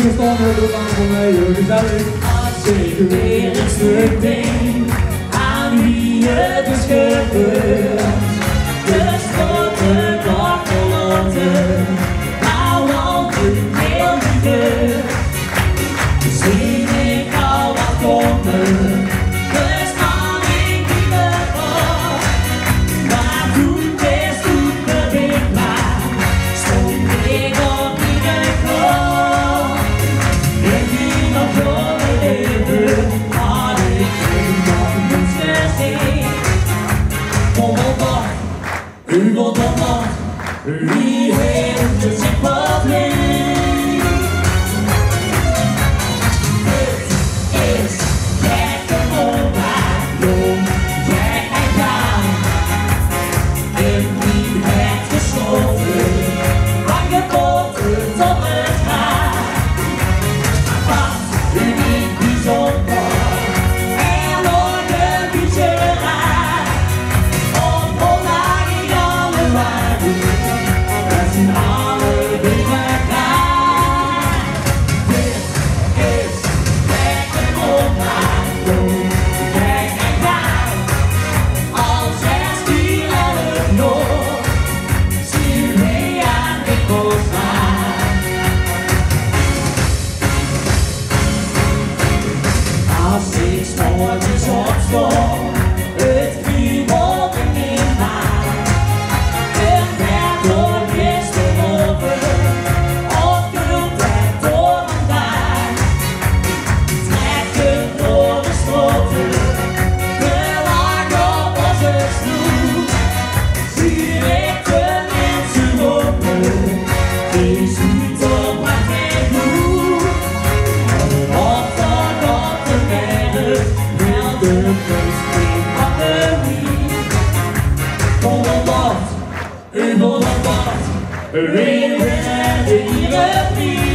niet gestonden, doe maar voor mij, gezellig. Als ik weer eens terugdenk aan wie het is gebeurd, gesproken door verloten, nou altijd heel liefde. Misschien ik al wat komen, dus kan ik niet meer voor. Maar toen best goed me weer klaar, stond ik op ieder koor. En die nog jonge leven, had ik geen nog niets gezien. Kom op nog, u wilt op nog, wie heeft het zich probleem? Als ik s'morgens opstond, het vuur in mij. Het werd door gisteren opgenoemd werd door vandaag. Trekken door de stroten, we lagen op onze stoel. Zie ik de mensen lopen, die ziet op mijn gevoel. U wil op wat, weer de hier niet.